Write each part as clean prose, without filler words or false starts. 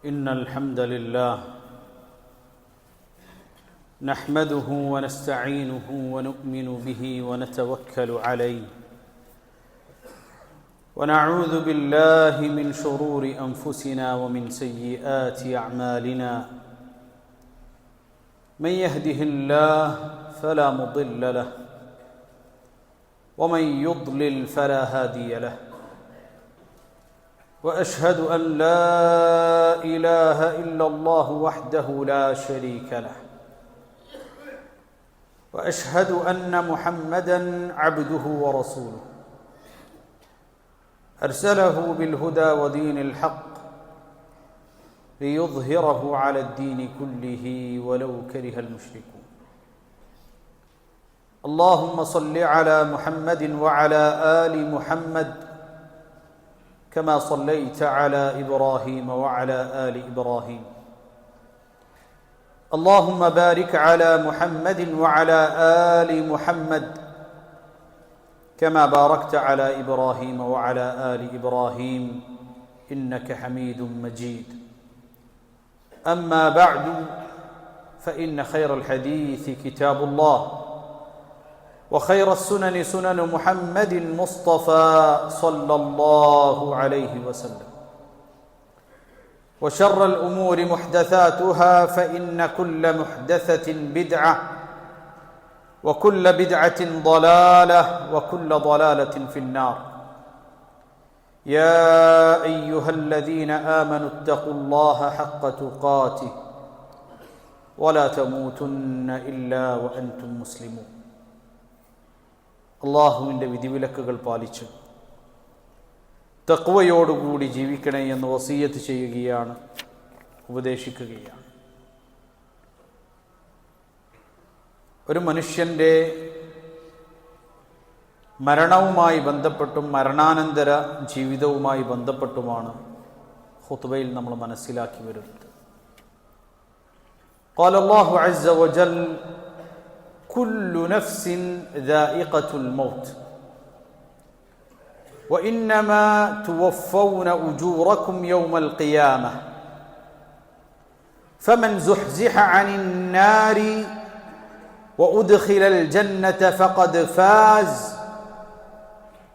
إن الحمد لله نحمده ونستعينه ونؤمن به ونتوكل عليه ونعوذ بالله من شرور أنفسنا ومن سيئات أعمالنا من يهده الله فلا مضل له ومن يضلل فلا هادي له وأشهد أن لا إله إلا الله وحده لا شريك له وأشهد أن محمدًا عبده ورسوله أرسله بالهدى ودين الحق ليظهره على الدين كله ولو كره المشركون اللهم صل على محمد وعلى آل محمد كما صليت على إبراهيم وعلى آل إبراهيم اللهم بارك على محمد وعلى آل محمد كما باركت على إبراهيم وعلى آل إبراهيم إنك حميد مجيد أما بعد فإن خير الحديث كتاب الله وخير السنن سنن محمد مصطفى صلى الله عليه وسلم وشر الأمور محدثاتها فإن كل محدثة بدعة وكل بدعة ضلالة وكل ضلالة في النار يا أيها الذين آمنوا اتقوا الله حق تقاته ولا تموتن إلا وأنتم مسلمون അള്ളാഹുവിൻ്റെ വിധിവിലക്കുകൾ പാലിച്ച് തഖ്വയോടുകൂടി ജീവിക്കണേ എന്ന് വസിയ്യത്ത് ചെയ്യുകയാണ്, ഉപദേശിക്കുകയാണ്. ഒരു മനുഷ്യൻ്റെ മരണവുമായി ബന്ധപ്പെട്ടും മരണാനന്തര ജീവിതവുമായി ബന്ധപ്പെട്ടുമാണ് ഖുത്ബയിൽ നമ്മൾ മനസ്സിലാക്കി വരുന്നത്. ഖാല അല്ലാഹു അസ്സ വജൽ كل نفس ذائقة الموت وإنما توفون أجوركم يوم القيامة فمن زحزح عن النار وأدخل الجنة فقد فاز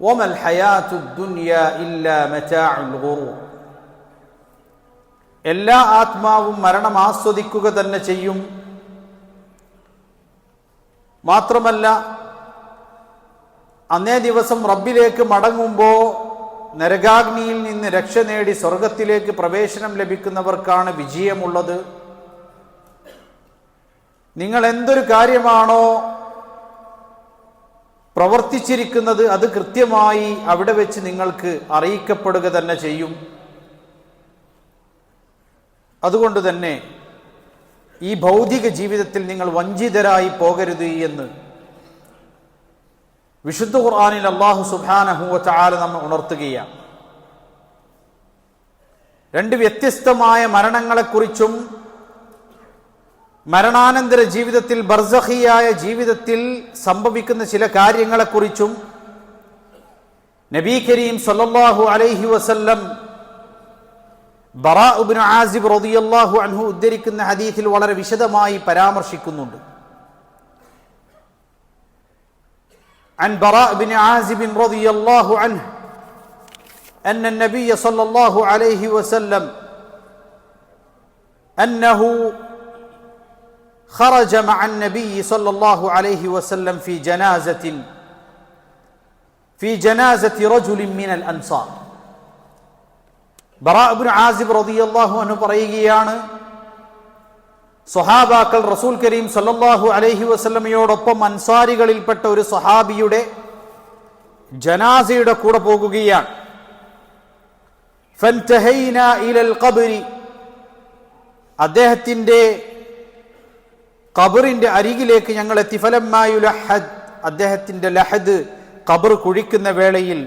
وما الحياة الدنيا إلا متاع الغرور. എല്ലാ ആത്മാവും മരണം ആസ്വദിക്കുക തന്നെ ചെയ്യും. മാത്രമല്ല, അന്നേ ദിവസം റബ്ബിലേക്ക് മടങ്ങുമ്പോൾ നരകാഗ്നിയിൽ നിന്ന് രക്ഷ നേടി സ്വർഗത്തിലേക്ക് പ്രവേശനം ലഭിക്കുന്നവർക്കാണ് വിജയമുള്ളത്. നിങ്ങൾ എന്തൊരു കാര്യമാണോ പ്രവർത്തിച്ചിരിക്കുന്നത് അത് കൃത്യമായി അവിടെ വെച്ച് നിങ്ങൾക്ക് അറിയിക്കപ്പെടുക തന്നെ ചെയ്യും. അതുകൊണ്ട് തന്നെ ഈ ഭൗതിക ജീവിതത്തിൽ നിങ്ങൾ വഞ്ചിതരായി പോകരുത് എന്ന് വിശുദ്ധ ഖുർആനിൽ അല്ലാഹു സുബ്ഹാനഹു വ തആല നമ്മെ ഉണർത്തുകയാണ്. രണ്ട് വ്യത്യസ്തമായ മരണങ്ങളെക്കുറിച്ചും മരണാനന്തര ജീവിതത്തിൽ ബർസഖിയായ ജീവിതത്തിൽ സംഭവിക്കുന്ന ചില കാര്യങ്ങളെക്കുറിച്ചും നബി കരീം സല്ലല്ലാഹു അലൈഹി വസല്ലം ബറാ ഇബ്നു ആസിബ് റളിയല്ലാഹു അൻഹു ഉദ്ധരിക്കുന്ന ഹദീസിൽ വളരെ വിശദമായി പരാമർശിക്കുന്നുണ്ട്. عن براء بن عازب رضي الله عنه أن النبي صلى الله عليه وسلم أنه خرج مع النبي صلى الله عليه وسلم في جنازة رجل من الأنصار. ബറാ ഇബ്നു ആസിബ് റളിയല്ലാഹു അൻഹു പറയുകയാണ്, സ്വഹാബാക്കൾ റസൂൽ കരീം സല്ലല്ലാഹു അലൈഹി വസല്ലമയോടൊപ്പം അൻസാരികളിൽപ്പെട്ട ഒരു സ്വഹാബിയുടെ ജനാസയുടെ കൂടെ പോകുകയാണ്. ഫൻതഹൈനാ ഇലൽ ഖബ്രി, അദ്ദേഹത്തിന്റെ ഖബറിന്റെ അരികിലേക്ക് ഞങ്ങൾ എത്തി. ഫലമ്മാ യുലഹദ്, അദ്ദേഹത്തിന്റെ ലഹദ് ഖബർ കുഴിക്കുന്ന വേളയിൽ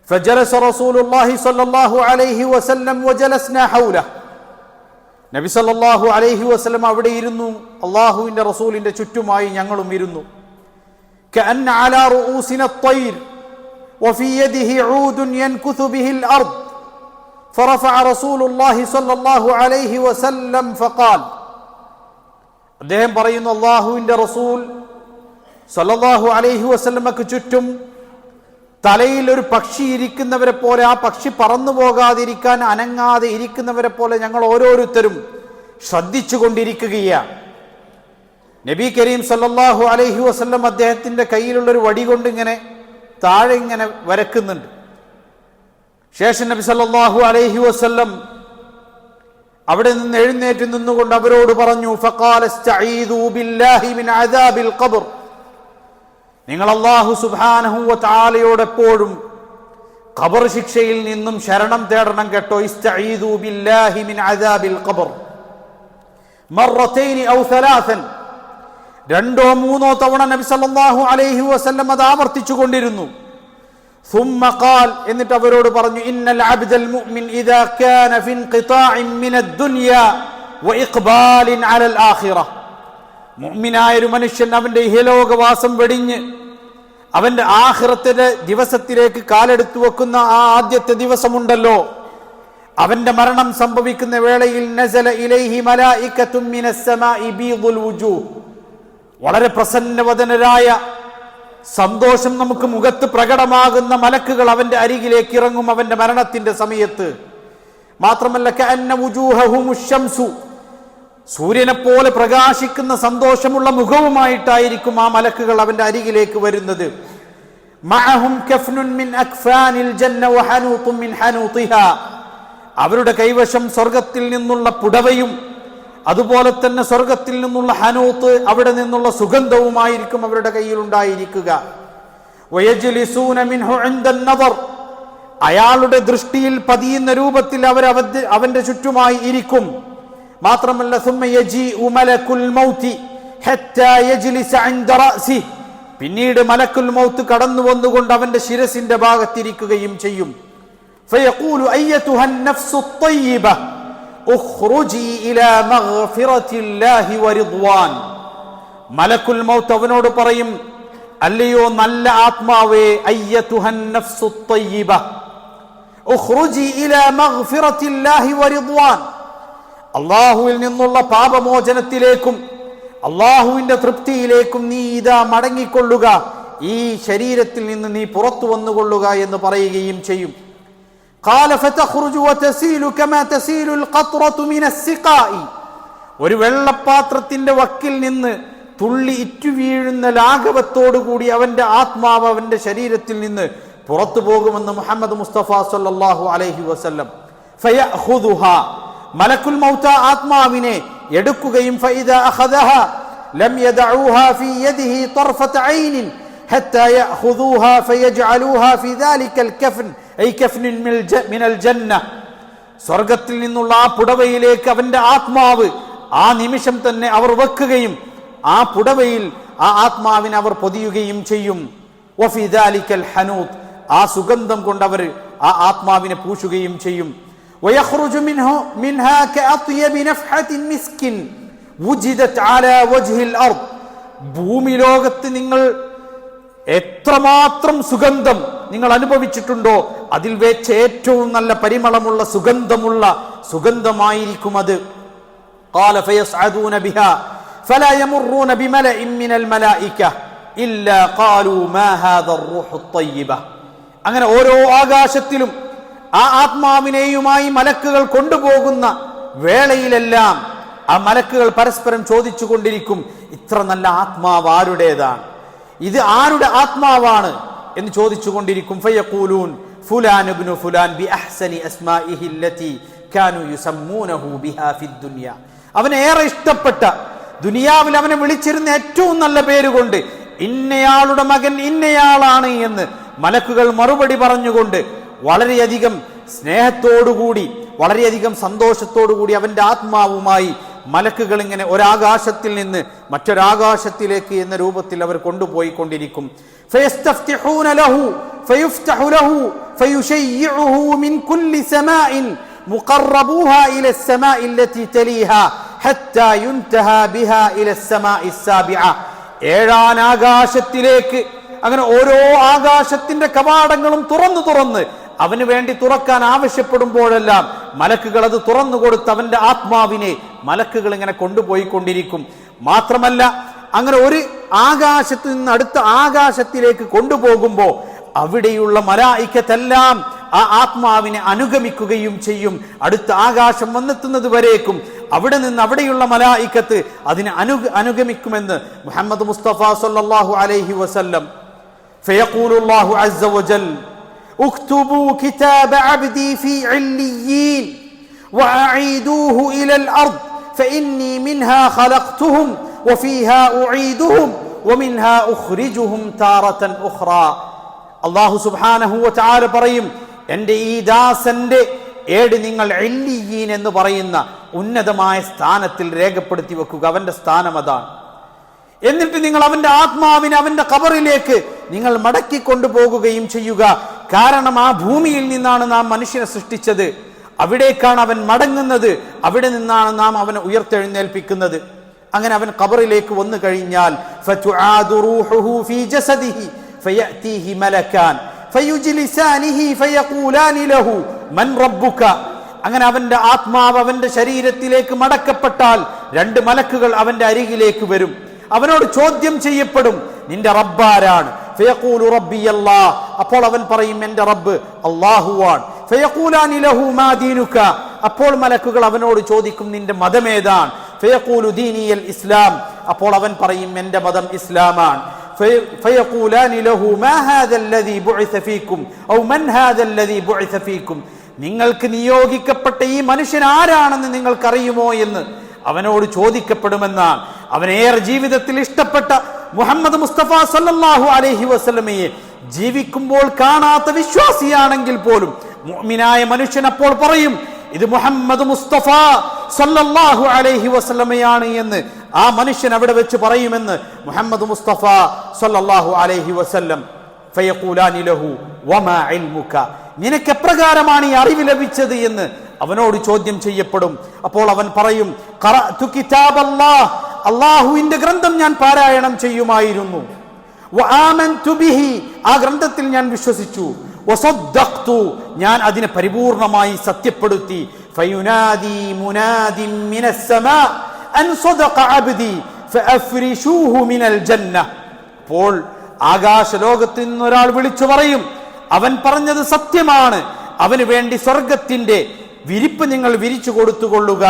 فجلس رسول الله صلى الله عليه وسلم وجلسنا حوله, നബി സല്ലല്ലാഹു അലൈഹി വസല്ലം അവിടെ ഇരുന്നു, അല്ലാഹുവിന്റെ റസൂലിന്റെ ചുറ്റുമായി ഞങ്ങളും ഇരുന്നു. كأن على رؤوسنا الطير وفي يده عود ينكث به الأرض فرفع رسول الله صلى الله عليه وسلم فقال അദ്ദേഹം പറയുന്നു അല്ലാഹുവിന്റെ റസൂൽ സല്ലല്ലാഹു അലൈഹി വസല്ലമക്ക് ചുറ്റും തലയിൽ ഒരു പക്ഷി ഇരിക്കുന്നവരെ പോലെ, ആ പക്ഷി പറന്നു പോകാതിരിക്കാൻ അനങ്ങാതെ ഇരിക്കുന്നവരെ പോലെ ഞങ്ങൾ ഓരോരുത്തരും ശ്രദ്ധിച്ചു കൊണ്ടിരിക്കുകയാണ്. നബി കരീം സല്ലല്ലാഹു അലൈഹി വസല്ലം അദ്ദേഹത്തിന്റെ കയ്യിലുള്ളൊരു വടി കൊണ്ട് ഇങ്ങനെ താഴെ ഇങ്ങനെ വരക്കുന്നുണ്ട്. ശേഷം നബി സല്ലല്ലാഹു അലൈഹി വസല്ലം അവിടെ നിന്ന് എഴുന്നേറ്റ് നിന്നുകൊണ്ട് അവരോട് പറഞ്ഞു, ഫഖാല ഇസ്തഈദു ബില്ലാഹി മിൻ അദാബിൽ ഖബ്ർ, നിങ്ങൾ അല്ലാഹു സുബ്ഹാനഹു വ തആലയോട് എപ്പോഴും ഖബർ ശിക്ഷയിൽ നിന്നും ശരണം തേടണം കേട്ടോ. ഇസ്തഈദു ബില്ലാഹി മിൻ അദാബിൽ ഖബ്ർ മറത്തൈനി ഔ സലാസൻ, രണ്ടോ മൂന്നോ തവണ നബി സല്ലല്ലാഹു അലൈഹി വസല്ലം അത് ആവർത്തിച്ചു കൊണ്ടിരുന്നു. ثم قال, എന്നിട്ട് അവരോട് പറഞ്ഞു, ഇന്നൽ അബ്ദൽ മുഅ്മിൻ ഇദാ കാന ഫി ഇൻഖിതാഇൻ മിനദ് ദുനിയ വഇഖ്ബാലിൻ അലൽ ആഖിറ, മുഅ്മിനായ ഒരു മനുഷ്യൻ അവന്റെ ഇഹലോകവാസം വെടിഞ്ഞ് അവന്റെ ആഖിറത്തിലെ ദിവസത്തിലേക്ക് കാലെടുത്തു വെക്കുന്ന ആ ആദ്യത്തെ ദിവസമുണ്ടല്ലോ, അവന്റെ മരണം സംഭവിക്കുന്ന വേളയിൽ നസല ഇലൈഹി മലായികത്തും മിനസ് സമാഇ ബീദുൽ വുജൂഹ്, വളരെ പ്രസന്നവദനരായ സന്തോഷം നമുക്ക് മുഖത്ത് പ്രകടമാകുന്ന മലക്കുകൾ അവന്റെ അരികിലേക്ക് ഇറങ്ങും അവന്റെ മരണത്തിന്റെ സമയത്ത്. മാത്രമല്ല കഅന്ന വുജൂഹഹുമുശ് ശംസു, സൂര്യനെ പോലെ പ്രകാശിക്കുന്ന സന്തോഷമുള്ള മുഖവുമായിട്ടായിരിക്കും ആ മലക്കുകൾ അവന്റെ അരികിലേക്ക് വരുന്നത്. മഅഹും കഫ്നുൻ മിൻ അക്ഫാനിൽ ജന്ന വഹനൂതും മിൻ ഹനൂതിഹാ, അവരുടെ കൈവശം സ്വർഗത്തിൽ നിന്നുള്ള പുടവയും അതുപോലെ തന്നെ സ്വർഗത്തിൽ നിന്നുള്ള ഹനൂത്ത്, അവിടെ നിന്നുള്ള സുഗന്ധവുമായിരിക്കും അവരുടെ കയ്യിൽ ഉണ്ടായിരിക്കുക. വയജ്ലിസൂന മിൻഹു ഇൻദൻ നദർ, അയാളുടെ ദൃഷ്ടിയിൽ പതിയുന്ന രൂപത്തിൽ അവർ അവന്റെ ചുറ്റുമായി ഇരിക്കും. മാത്രമല്ല സുമ്മ യജീഉ മലക്കുൽ മൗതി ഹത്താ യജ്ലിസ ഇൻദ റഅസി, പിന്നീട് മലക്കുൽ മൗത്ത് കടന്നു വന്നുകൊണ്ട് അവന്റെ ശിരസിന്റെ ഭാഗത്തിരിക്കുകയും ചെയ്യും. ഫയഖൂലു അയ്യതുഹൻ നഫ്സു ത്വയ്യിബ ഉഖ്റുജി ഇലാ മഗ്ഫിറത്തില്ലാഹി വറിദ്വാൻ, മലക്കുൽ മൗത്ത് അവനോട് പറയും, അല്ലയോ നല്ല ആത്മാവേ, അയ്യതുഹൻ നഫ്സു ത്വയ്യിബ ഉഖ്റുജി ഇലാ മഗ്ഫിറത്തില്ലാഹി വറിദ്വാൻ, അല്ലാഹുവിൽ നിന്നുള്ള പാപമോചനത്തിലേക്കും അല്ലാഹുവിന്റെ തൃപ്തിയിലേക്കും നീ ഇതാ മടങ്ങിക്കൊള്ളുക, ഈ ശരീരത്തിൽ നിന്ന് നീ പുറത്തു വന്നുകൊള്ളുക എന്ന് പറയുകയും ചെയ്യും. ഖാല ഫതഖ്റുജു വതസീലു കമാ തസീലുൽ ഖത്റതു മിനസ് സിഖാഇ, ഒരു വെള്ളപ്പാത്രത്തിന്റെ വക്കിൽ നിന്ന് തുള്ളി ഇറ്റു വീഴുന്ന ലാഘവത്തോടു കൂടി അവന്റെ ആത്മാവ് അവന്റെ ശരീരത്തിൽ നിന്ന് പുറത്തു പോകുമെന്ന് മുഹമ്മദ് മുസ്തഫ സല്ലല്ലാഹു അലൈഹി വസല്ലം. ഫയഖുദുഹാ, മലക്കുൽ മൗത ആത്മാവിനെ എടുക്കുകയും ഫഇദാ അഖദഹ ലം യദഊഹാ ഫീ യദിഹി തർഫത ഐനിൻ ഹത്താ യഅഖുദൂഹാ ഫയജ്അലൂഹാ ഫീ ദാലികൽ കഫൻ ഐ കഫ്നിൻ മിനൽ ജന്ന, സ്വർഗത്തിൽ നിന്നുള്ള ആ പുടവയിലേക്ക് അവന്റെ ആത്മാവ് ആ നിമിഷം തന്നെ അവർ വെക്കുകയും ആ പുടവയിൽ ആ ആത്മാവിനെ അവർ പൊതിയുകയും ചെയ്യും. വഫീ ദാലികൽ ഹനൂത്, ആ സുഗന്ധം കൊണ്ട് അവർ ആ ആത്മാവിനെ പൂശുകയും ചെയ്യും. വയഖ്റുജു മിൻഹാ കഅത്യബി നഫ്ഹത്തിൻ മിസ്കിൻ വുജിദത് അലാ വജ്ഹിൽ അർദ്, ഭൂമി ലോകത്ത് നിങ്ങൾ എത്രമാത്രം സുഗന്ധം നിങ്ങൾ അനുഭവിച്ചിട്ടുണ്ടോ അതിൽ വെച്ച് ഏറ്റവും നല്ല പരിമളമുള്ള സുഗന്ധമായിരിക്കും അത്. ഖാല ഫയസ്അദൂന ബിഹാ ഫലാ യമറുന ബിമലഇൻ മിനൽ മലായിക ഇല്ലാ ഖാലൂ മാ ഹാദാ റൂഹു ത്വയ്യിബ, അങ്ങനെ ഓരോ ആകാശത്തിലും ആ ആത്മാവിനെയുമായി മലക്കുകൾ കൊണ്ടുപോകുന്ന വേളയിലെല്ലാം ആ മലക്കുകൾ പരസ്പരം ചോദിച്ചു കൊണ്ടിരിക്കും, ഇത്ര നല്ല ആത്മാവ് ആരുടേതാണ്, ഇത് ആരുടെ ആത്മാവാണ് എന്ന് ചോദിച്ചു കൊണ്ടിരിക്കും. ഫയഖൂലൂൻ ഫുലാൻ ഇബ്നു ഫുലാൻ ബി അഹ്സനി അസ്മാഇഹി അല്ലതി കാനൂ യുസമ്മൂനഹു ബിഹാ ഫിദ് ദുനിയ, അവനെ ഏറെ ഇഷ്ടപ്പെട്ട, ദുനിയാവിൽ അവനെ വിളിച്ചിരുന്ന ഏറ്റവും നല്ല പേരുകൊണ്ട് ഇന്നയാളുടെ മകൻ ഇന്നയാളാണ് എന്ന് മലക്കുകൾ മറുപടി പറഞ്ഞുകൊണ്ട് വളരെയധികം സ്നേഹത്തോടുകൂടി വളരെയധികം സന്തോഷത്തോടുകൂടി അവന്റെ ആത്മാവുമായി മലക്കുകൾ ഇങ്ങനെ ഒരാകാശത്തിൽ നിന്ന് മറ്റൊരാകാശത്തിലേക്ക് എന്ന രൂപത്തിൽ അവർ കൊണ്ടുപോയി കൊണ്ടിരിക്കും. ഫയസ്തഫ്തിഹൂന ലഹു ഫയുഫ്തഹു ലഹു ഫയുശയ്യിഉഹു മിൻ കുല്ലി സമാഇൻ മുഖറബൂഹാ ഇല السماء التي تليها حتى ينتهى بها الى السماء السابعة, ഏഴാം ആകാശത്തിലേക്ക് അങ്ങനെ ഓരോ ആകാശത്തിന്റെ കവാടങ്ങളും തുറന്ന് അവന് വേണ്ടി തുറക്കാൻ ആവശ്യപ്പെടുമ്പോഴെല്ലാം മലക്കുകൾ അത് തുറന്നു കൊടുത്ത് അവന്റെ ആത്മാവിനെ മലക്കുകൾ ഇങ്ങനെ കൊണ്ടുപോയിക്കൊണ്ടിരിക്കും. മാത്രമല്ല, അങ്ങനെ ഒരു ആകാശത്ത് നിന്ന് അടുത്ത ആകാശത്തിലേക്ക് കൊണ്ടുപോകുമ്പോ അവിടെയുള്ള മലായികത്തെല്ലാം ആ ആത്മാവിനെ അനുഗമിക്കുകയും ചെയ്യും. അടുത്ത ആകാശം വന്നെത്തുന്നത് വരേക്കും അവിടെ നിന്ന് അവിടെയുള്ള മലായികത്ത് അതിനെ അനുഗമിക്കുമെന്ന് മുഹമ്മദ് മുസ്തഫ സല്ലല്ലാഹു അലൈഹി വസല്ലം. ഫയഖൂലുല്ലാഹു അസ്സ വജൽ ഉക്തുബൂ കിതാബ അബ്ദി ഫീ ഇല്ലിയീൻ വഅഈദൂഹു ഇലൽ അർദ് ഫഇന്നി മിൻഹാ ഖലഖ്തുഹും വഫീഹാ ഉഈദുഹും വമിൻഹാ ഉഖ്രിജുഹും താറതൻ ഉഖ്റാ. അല്ലാഹു സുബ്ഹാനഹു വ തആല പറയും, എൻ്റെ ഈ ദാസന്റെ ഏട് നിങ്ങൾ ഇല്ലിയീൻ എന്ന് പറയുന്ന ഉന്നതമായ സ്ഥാനത്തിൽ രേഖപ്പെടുത്തി വെക്കുക. അവന്റെ സ്ഥാനം അതാണ്. എന്നിട്ട് നിങ്ങൾ അവന്റെ ആത്മാവിനെ അവന്റെ ഖബറിലേക്ക് നിങ്ങൾ മടക്കി കൊണ്ടുപോകുകയും ചെയ്യുക. കാരണം ആ ഭൂമിയിൽ നിന്നാണ് നാം മനുഷ്യനെ സൃഷ്ടിച്ചത്, അവിടേക്കാണ് അവൻ മടങ്ങുന്നത്, അവിടെ നിന്നാണ് നാം അവനെ ഉയർത്തെഴുന്നേൽപ്പിക്കുന്നത്. അങ്ങനെ അവൻ ഖബറിലേക്ക് വന്നു കഴിഞ്ഞാൽ ഫതുആദു റൂഹുഹു ഫീ ജസദിഹി ഫയഅതീഹി മലകാൻ ഫയുജ്ലിസാനിഹി ഫയഖൂലാനി ലഹു മൻ റബ്ബുക. അങ്ങനെ അവന്റെ ആത്മാവ് അവന്റെ ശരീരത്തിലേക്ക് മടക്കപ്പെട്ടാൽ രണ്ട് മലക്കുകൾ അവന്റെ അരികിലേക്ക് വരും. അവനോട് ചോദ്യം ചെയ്യപ്പെടും, നിന്റെ റബ്ബാരാണ്? ഫയഖൂലു റബ്ബി അല്ലാഹ്. അപ്പോൾ അവൻ പറയും, എന്റെ റബ്ബ് അല്ലാഹുവാണ്. ഫയഖൂലാനി ലഹു മാ ദീനുക. അപ്പോൾ മലക്കുകൾ അവനോട് ചോദിക്കും, നിന്റെ മതമേതാണ്? ഫയഖൂലു ദീനിയൽ ഇസ്ലാം. അപ്പോൾ അവൻ പറയും, എന്റെ മതം ഇസ്ലാമാണ്. فيقولان له ما هذا الذي بعث فيكم أو من هذا الذي بعث فيكم. നിങ്ങൾക്ക് നിയോഗിക്കപ്പെട്ട ഈ മനുഷ്യൻ ആരാണെന്ന് നിങ്ങൾക്കറിയുമോ എന്ന് അവനോട് ചോദിക്കപ്പെടുമെന്നാണ്. അവനേറെ ജീവിതത്തിൽ ഇഷ്ടപ്പെട്ട മുഹമ്മദ് മുസ്തഫ സല്ലല്ലാഹു അലൈഹി വസല്ലമയെ ജീവിക്കുമ്പോൾ കാണാത്ത വിശ്വാസിയാണെങ്കിൽ പോലും മുഅ്മിനായ മനുഷ്യൻ അപ്പോൾ പറയും, ഇത് മുഹമ്മദ് മുസ്തഫ സല്ലല്ലാഹു അലൈഹി വസല്ലമയാണ് എന്ന് ആ മനുഷ്യൻ അവിടെ വെച്ച് പറയുമെന്ന് മുഹമ്മദ് മുസ്തഫ സല്ലല്ലാഹു അലൈഹി വസല്ലം. ഫയഖൂലാനി ലഹു വമാ ഇൽമുക. നിനക്ക് എപ്രകാരമാണ് ഈ അറിവ് ലഭിച്ചത് എന്ന് അവനോട് ചോദ്യം ചെയ്യപ്പെടും. അപ്പോൾ അവൻ പറയും, ഖറഅതു കിതാബല്ലാഹ്. അല്ലാഹുവിന്റെ ഗ്രന്ഥം ഞാൻ പാരായണം ചെയ്യുമായിരുന്നു. വആമൻതു ബിഹി. ആ ഗ്രന്ഥത്തിൽ ഞാൻ വിശ്വസിച്ചു. വസദ്ദഖ്തു. ഞാൻ അതിനെ പരിപൂർണമായി സത്യപ്പെടുത്തി. ഫയുനാദി മുനാദിൻ മിനസ് സമാ അൻ സദഖ അബ്ദി ഫഅഫ്രിശൂഹു മിനൽ ജന്ന. അപ്പോൾ ആകാശ ലോകത്തിൽ നിന്ന് ഒരാൾ വിളിച്ചു പറയും, അവൻ പറഞ്ഞത് സത്യമാണ്, അവന് വേണ്ടി സ്വർഗത്തിന്റെ വിരിപ്പ് നിങ്ങൾ വിരിച്ചു കൊടുത്തുകൊള്ളുക.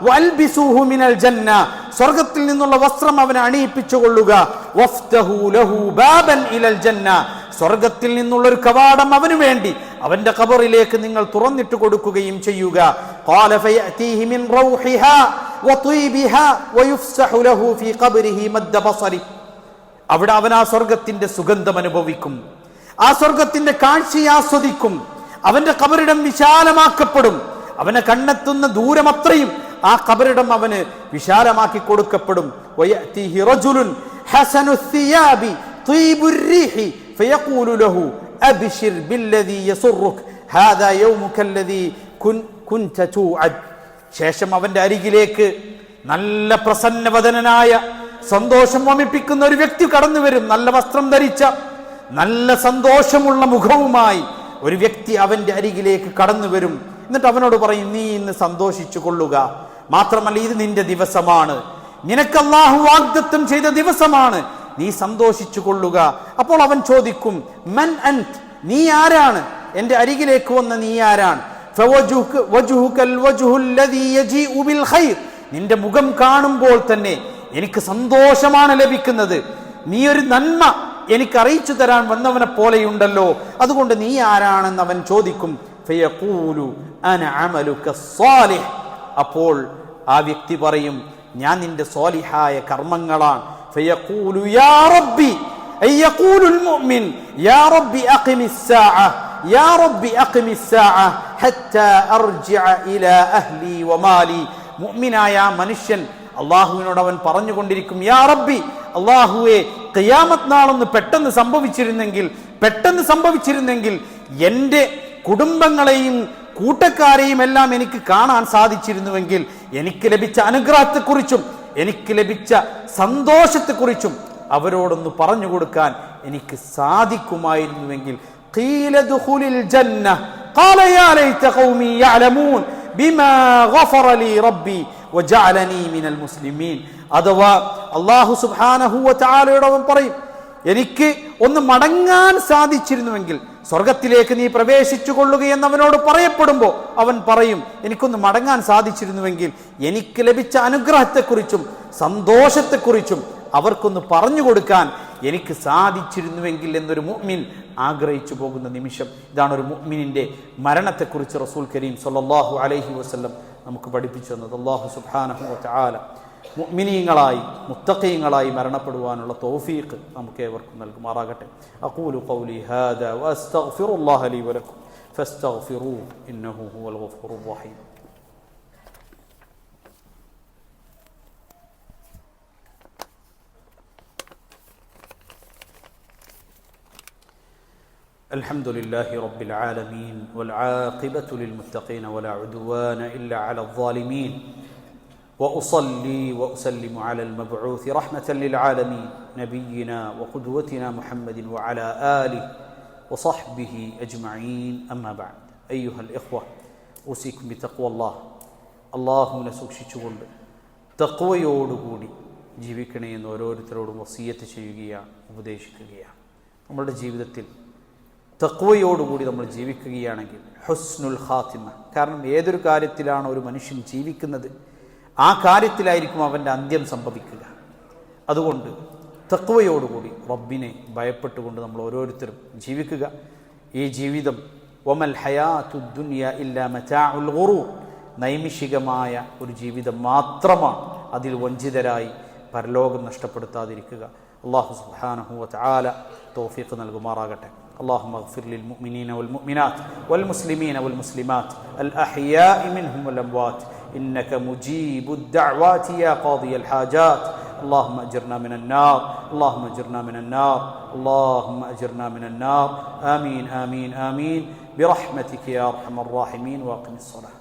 വൽബിസൂഹു മിനൽ ജന്ന. സ്വർഗത്തിൽ നിന്നുള്ള വസ്ത്രം അവനെ അണിയിപ്പിച്ചു കൊള്ളുക. വഫ്തഹു ലഹു ബാബൻ ഇലൽ ജന്ന. സ്വർഗത്തിൽ നിന്നുള്ള ഒരു കവാടം അവന് വേണ്ടി അവന്റെ ഖബറിലേക്ക് നിങ്ങൾ തുറന്നിട്ട് കൊടുക്കുകയും ചെയ്യുക. ഖാല ഫയഅതീഹി മിൻ റൗഹിഹാ വതീബിഹാ വയുഫ്സഹു ലഹു ഫീ ഖബ്രിഹി മദ്ദ ബസരി. അവിടെ അവൻ ആ സ്വർഗത്തിന്റെ സുഗന്ധം അനുഭവിക്കും, ആ സ്വർഗത്തിന്റെ കാഴ്ചയെ ആസ്വദിക്കും. അവന്റെ ഖബറിടം വിശാലമാക്കപ്പെടും. അവനെ കണ്ണെത്തുന്ന ദൂരമത്രയും ആ ഖബറിടം അവന് വിശാലമാക്കി കൊടുക്കപ്പെടും. വയഅതീഹി റജുലുൻ ഹസനു സിയാബി ത്വീബുർ റീഹി ഫയഖൂലു ലഹു അബ്ശിർ ബില്ലദീ യസുറുക ഹാദാ യൗമുക അല്ലദീ കുൻത തുഅദ്. ശേഷം അവന്റെ അരികിലേക്ക് നല്ല പ്രസന്നവദനനായ സന്തോഷം വമിപ്പിക്കുന്ന ഒരു വ്യക്തി കടന്നു വരും. നല്ല വസ്ത്രം ധരിച്ച നല്ല സന്തോഷമുള്ള മുഖവുമായി ഒരു വ്യക്തി അവന്റെ അരികിലേക്ക് കടന്നു വരും. എന്നിട്ട് അവനോട് പറയും, നീ ഇന്ന് സന്തോഷിച്ചു കൊള്ളുക. മാത്രമല്ല, ഇത് നിന്റെ ദിവസമാണ്, നിനക്ക് അല്ലാഹു വാഗ്ദത്തം ചെയ്ത ദിവസമാണ്, നീ സന്തോഷിച്ചു കൊള്ളുക. അപ്പോൾ അവൻ ചോദിക്കും, മൻ അൻത്. നീ ആരാണ്? എന്റെ അരികിലേക്ക് വന്ന നീ ആരാണ്? നിന്റെ മുഖം കാണുമ്പോൾ തന്നെ എനിക്ക് സന്തോഷമാണ് ലഭിക്കുന്നത്. നീ ഒരു നന്മ എനിക്ക് അറിയിച്ചു തരാൻ വന്നവനെ പോലെയുണ്ടല്ലോ, അതുകൊണ്ട് നീ ആരാണെന്ന് അവൻ ചോദിക്കും. ഫയഖൂലു അന അമലുക സ്വാലിഹ്. അപ്പോൾ ആ വ്യക്തി പറയും, ഞാൻ നിന്റെ സ്വാലിഹായ കർമ്മങ്ങളാണ്. ഫയഖൂലു യാ റബ്ബി അയ്യഖൂലുൽ മുഅ്മിൻ യാ റബ്ബി അഖിമിസ് സാഅ യാ റബ്ബി അഖിമിസ് സാഅ ഹത്താ അർജിഅ ഇലാ അഹ്ലി വമാലി. മുഅ്മിനായ മനുഷ്യൻ അല്ലാഹുവിനോട് അവൻ പറഞ്ഞുകൊണ്ടിരിക്കും, യാ റബ്ബി, അല്ലാഹുവേ, ഖിയാമത്ത് നാളൊന്ന് പെട്ടെന്ന് സംഭവിച്ചിരുന്നെങ്കിൽ എൻ്റെ കുടുംബങ്ങളെയും കൂട്ടക്കാരെയും എല്ലാം എനിക്ക് കാണാൻ സാധിച്ചിരുന്നുവെങ്കിൽ, എനിക്ക് ലഭിച്ച അനുഗ്രഹത്തെക്കുറിച്ചും എനിക്ക് ലഭിച്ച സന്തോഷത്തെക്കുറിച്ചും അവരോടൊന്ന് പറഞ്ഞു കൊടുക്കാൻ എനിക്ക് സാധിക്കുമായിരുന്നുവെങ്കിൽ قيل ادخل الجنة قال يا ليت قومي يعلمون بما غفر لي ربي وجعلني من المسلمين. അഥവാ അല്ലാഹു സുബ്ഹാനഹു വ തആലയോട് അവൻ പറയും, എനിക്ക് ഒന്ന് മടങ്ങാൻ സാധിച്ചിരുന്നുവെങ്കിൽ, സ്വർഗത്തിലേക്ക് നീ പ്രവേശിച്ചു കൊള്ളുകയെന്ന് അവനോട് പറയപ്പെടുമ്പോൾ അവൻ പറയും, എനിക്കൊന്ന് മടങ്ങാൻ സാധിച്ചിരുന്നുവെങ്കിൽ, എനിക്ക് ലഭിച്ച അനുഗ്രഹത്തെക്കുറിച്ചും സന്തോഷത്തെക്കുറിച്ചും അവർക്കൊന്ന് പറഞ്ഞു കൊടുക്കാൻ എനിക്ക് സാധിച്ചിരുന്നുവെങ്കിൽ എന്നൊരു മുഅ്മിൻ ആഗ്രഹിച്ചു പോകുന്ന നിമിഷം. ഇതാണ് ഒരു മുഅ്മിനിന്റെ മരണത്തെക്കുറിച്ച് റസൂൽ കരീം സ്വല്ലല്ലാഹു അലൈഹി വസല്ലം നമുക്ക് പഠിപ്പിച്ചു തന്നത്. അല്ലാഹു സുബ്ഹാനഹു വ തആല മുഅ്മിനീങ്ങളായി മുത്തഖീങ്ങളായി മരണപ്പെടുവാനുള്ള തൗഫീഖ് നമുക്ക് ഏവർക്കും നൽകുമാറാകട്ടെ. അഖൂലു ഖൗലി ഹാദാ വഅസ്തഗ്ഫിറുല്ലാഹ ലീ വലക്കും ഫസ്തഗ്ഫിറൂഹു ഇന്നഹു ഹുവൽ ഗഫൂറുർ റഹീം. الحمد لله رب العالمين والعاقبة للمتقين ولا عدوان إلا على الظالمين وأصلي وأسلم على المبعوث رحمة للعالمين نبينا وقدوتنا محمد وعلى آله وصحبه أجمعين. أما بعد أيها الإخوة أوصيكم بتقوى الله. അള്ളാഹുവിനെ സൂക്ഷിച്ചുകൊണ്ട് തഖ്വയോടുകൂടി ജീവിക്കണേ എന്ന് ഓരോരുത്തരോടും വസിയത്ത് ചെയ്യുകയാണ്, ഉപദേശിക്കുകയാണ്. നമ്മളുടെ ജീവിതത്തിൽ തഖ്വയോടുകൂടി നമ്മൾ ജീവിക്കുകയാണെങ്കിൽ ഹുസ്നുൽ ഖാത്തിമ. കാരണം ഏതൊരു കാര്യത്തിലാണ് ഒരു മനുഷ്യൻ ജീവിക്കുന്നത്, ആ കാര്യത്തിലായിരിക്കും അവൻ്റെ അന്ത്യം സംഭവിക്കുക. അതുകൊണ്ട് തഖ്വയോടുകൂടി റബ്ബിനെ ഭയപ്പെട്ടുകൊണ്ട് നമ്മൾ ഓരോരുത്തരും ജീവിക്കുക. ഈ ജീവിതം വമൽ ഹയാത്തുദ് ദുനിയ ഇല്ലാ മതാഉൽ ഗുറൂർ, നൈമിഷികമായ ഒരു ജീവിതം മാത്രമാണ്. അതിൽ വഞ്ചിതരായി പരലോകം നഷ്ടപ്പെടുത്താതിരിക്കുക. അല്ലാഹു സുബ്ഹാനഹു വ തആല തൗഫീഖ് നൽകുമാറാകട്ടെ. اللهم اغفر للمؤمنين والمؤمنات والمسلمين والمسلمات الأحياء منهم والأموات إنك مجيب الدعوات يا قاضي الحاجات. اللهم أجرنا من النار، اللهم أجرنا من النار، اللهم أجرنا من النار. آمين آمين آمين برحمتك يا أرحم الراحمين. وأقم الصلاة.